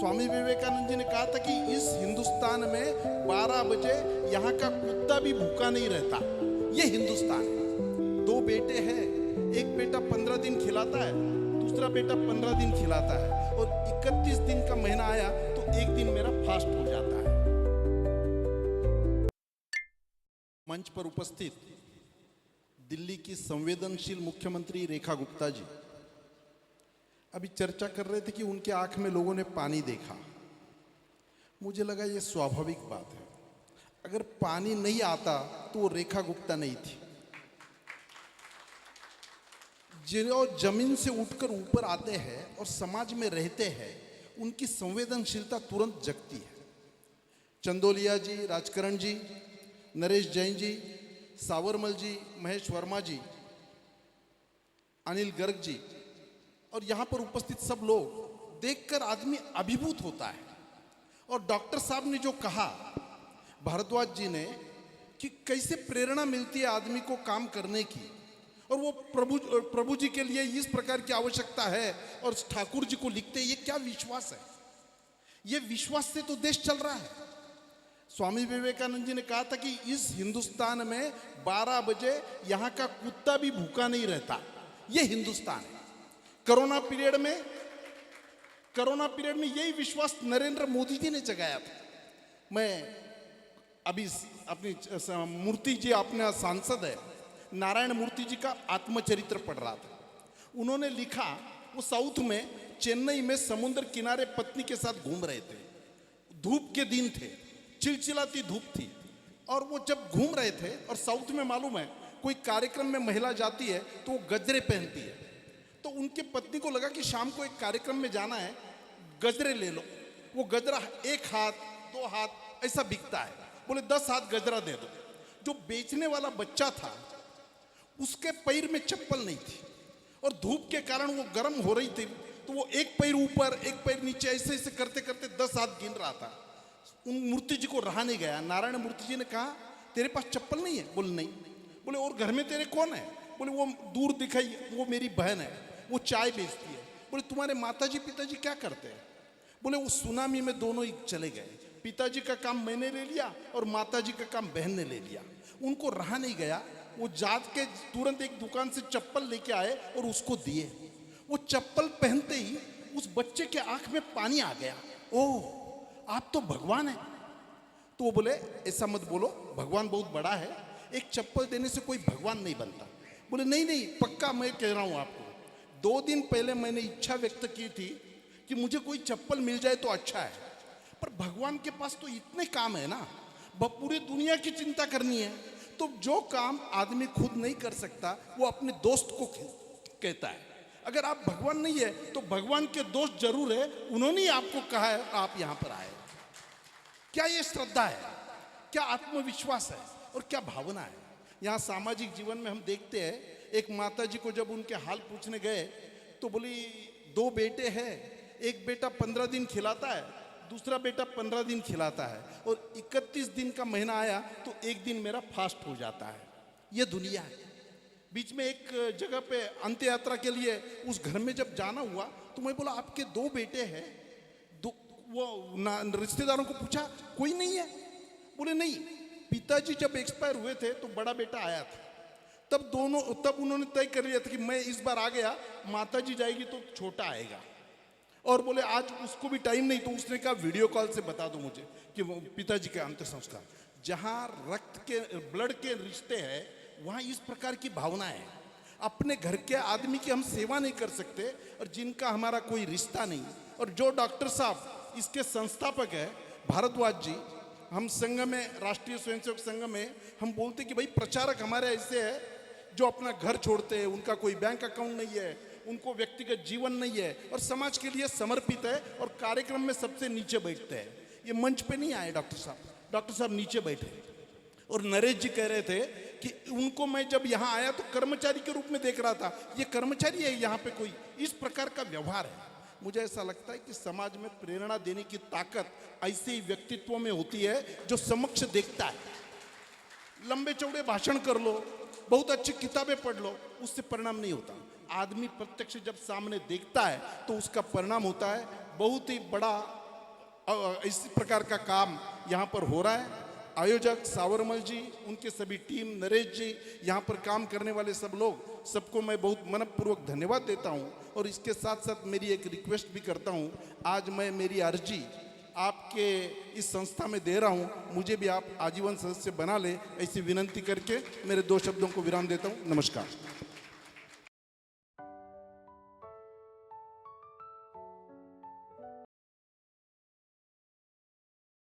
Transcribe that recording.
स्वामी विवेकानंद जी ने कहा था कि इस हिंदुस्तान में 12 बजे यहाँ का कुत्ता भी भूखा नहीं रहता। ये हिंदुस्तान है। 2 बेटे हैं, एक बेटा 15 दिन खिलाता है, दूसरा बेटा 15 दिन खिलाता है, और 31 दिन का महीना आया तो एक दिन मेरा फास्ट हो जाता है। मंच पर उपस्थित दिल्ली की संवेदनशील मुख्यमंत्री रेखा गुप्ता जी अभी चर्चा कर रहे थे कि उनके आंख में लोगों ने पानी देखा। मुझे लगा ये स्वाभाविक बात है, अगर पानी नहीं आता तो वो रेखा गुप्ता नहीं थी। जो जमीन से उठकर ऊपर आते हैं और समाज में रहते हैं, उनकी संवेदनशीलता तुरंत जगती है। चंदोलिया जी, राजकरण जी, नरेश जैन जी, सावरमल जी, महेश वर्मा जी, अनिल गर्ग जी और यहाँ पर उपस्थित सब लोग देखकर आदमी अभिभूत होता है। और डॉक्टर साहब ने जो कहा, भारद्वाज जी ने, कि कैसे प्रेरणा मिलती है आदमी को काम करने की, और वो प्रभु जी के लिए इस प्रकार की आवश्यकता है और ठाकुर जी को लिखते हैं, ये क्या विश्वास है। ये विश्वास से तो देश चल रहा है। स्वामी विवेकानंद जी ने कहा था कि इस हिंदुस्तान में 12 बजे यहाँ का कुत्ता भी भूखा नहीं रहता। ये हिंदुस्तान है। कोरोना पीरियड में यही विश्वास नरेंद्र मोदी जी ने जगाया था। मैं अभी अपनी मूर्ति जी, अपना सांसद है, नारायण मूर्ति जी का आत्मचरित्र पढ़ रहा था। उन्होंने लिखा, वो साउथ में चेन्नई में समुद्र किनारे पत्नी के साथ घूम रहे थे। धूप के दिन थे, चिलचिलाती धूप थी, और वो जब घूम रहे थे, और साउथ में मालूम है कोई कार्यक्रम में महिला जाती है तो वो गजरे पहनती है, तो उनके पत्नी को लगा कि शाम को एक कार्यक्रम में जाना है, गजरे ले लो। वो गजरा 1 हाथ 2 हाथ ऐसा बिकता है, बोले 10 हाथ गजरा दे दो। जो बेचने वाला बच्चा था उसके पैर में चप्पल नहीं थी, और धूप के कारण वो गर्म हो रही थी, तो वो एक पैर ऊपर एक पैर नीचे ऐसे ऐसे करते करते 10 हाथ गिन रहा था। उन मूर्ति जी को रहा नहीं गया। नारायण मूर्ति जी ने कहा, तेरे पास चप्पल नहीं है? बोले नहीं। बोले और घर में तेरे कौन है? बोले वो दूर दिखाई, वो मेरी बहन है, वो चाय बेचती है। बोले तुम्हारे माताजी पिताजी क्या करते हैं? बोले वो सुनामी में दोनों ही चले गए। पिताजी का काम मैंने ले लिया और माताजी का काम बहन ने ले लिया। उनको रहा नहीं गया, वो जात के तुरंत एक दुकान से चप्पल लेके आए और उसको दिए। वो चप्पल पहनते ही उस बच्चे के आंख में पानी आ गया। ओह, आप तो भगवान हैं। तो वो बोले, ऐसा मत बोलो, भगवान बहुत बड़ा है, एक चप्पल देने से कोई भगवान नहीं बनता। बोले नहीं नहीं, पक्का मैं कह रहा हूं आपको, 2 दिन पहले मैंने इच्छा व्यक्त की थी कि मुझे कोई चप्पल मिल जाए तो अच्छा है, पर भगवान के पास तो इतने काम है ना, पूरी दुनिया की चिंता करनी है। तो जो काम आदमी खुद नहीं कर सकता वो अपने दोस्त को कहता है। अगर आप भगवान नहीं है तो भगवान के दोस्त जरूर है, उन्होंने ही आपको कहा है आप यहां पर आए। क्या ये श्रद्धा है, क्या आत्मविश्वास है, और क्या भावना है। यहाँ सामाजिक जीवन में हम देखते हैं, एक माता जी को जब उनके हाल पूछने गए तो बोली 2 बेटे हैं, एक बेटा 15 दिन खिलाता है, दूसरा बेटा 15 दिन खिलाता है, और 31 दिन का महीना आया तो एक दिन मेरा फास्ट हो जाता है। ये दुनिया है। बीच में एक जगह पे अंत्य यात्रा के लिए उस घर में जब जाना हुआ तो मैं बोला आपके 2 बेटे हैं? वो रिश्तेदारों को पूछा, कोई नहीं है? बोले नहीं, पिताजी जब एक्सपायर हुए थे तो बड़ा बेटा आया था, तब उन्होंने तय कर लिया था कि मैं इस बार आ गया, माताजी जाएगी तो छोटा आएगा। और बोले आज उसको भी टाइम नहीं, तो उसने कहा वीडियो कॉल से बता दो मुझे कि वो पिताजी के अंतिम संस्कार। जहाँ रक्त के ब्लड के रिश्ते हैं वहाँ इस प्रकार की भावना है। अपने घर के आदमी की हम सेवा नहीं कर सकते और जिनका हमारा कोई रिश्ता नहीं। और जो डॉक्टर साहब इसके संस्थापक है, भारद्वाज जी, हम संघ में, राष्ट्रीय स्वयंसेवक संघ में हम बोलते कि भाई प्रचारक हमारे ऐसे हैं जो अपना घर छोड़ते हैं, उनका कोई बैंक अकाउंट नहीं है, उनको व्यक्तिगत जीवन नहीं है और समाज के लिए समर्पित है और कार्यक्रम में सबसे नीचे बैठते हैं। ये मंच पे नहीं आए डॉक्टर साहब नीचे बैठे। और नरेश जी कह रहे थे कि उनको मैं जब यहाँ आया तो कर्मचारी के रूप में देख रहा था, ये कर्मचारी है यहाँ पे कोई, इस प्रकार का व्यवहार है। मुझे ऐसा लगता है कि समाज में प्रेरणा देने की ताकत ऐसे ही व्यक्तित्वों में होती है जो समक्ष देखता है। लंबे चौड़े भाषण कर लो, बहुत अच्छी किताबें पढ़ लो, उससे परिणाम नहीं होता। आदमी प्रत्यक्ष जब सामने देखता है तो उसका परिणाम होता है बहुत ही बड़ा इसी प्रकार का काम यहाँ पर हो रहा है। आयोजक सावरमल जी, उनके सभी टीम, नरेश जी, यहाँ पर काम करने वाले सब लोग, सबको मैं बहुत मनपूर्वक धन्यवाद देता हूँ। और इसके साथ साथ मेरी एक रिक्वेस्ट भी करता हूँ, आज मैं मेरी अर्जी आपके इस संस्था में दे रहा हूँ, मुझे भी आप आजीवन सदस्य बना ले, ऐसी विनंती करके मेरे 2 शब्दों को विराम देता हूँ। नमस्कार।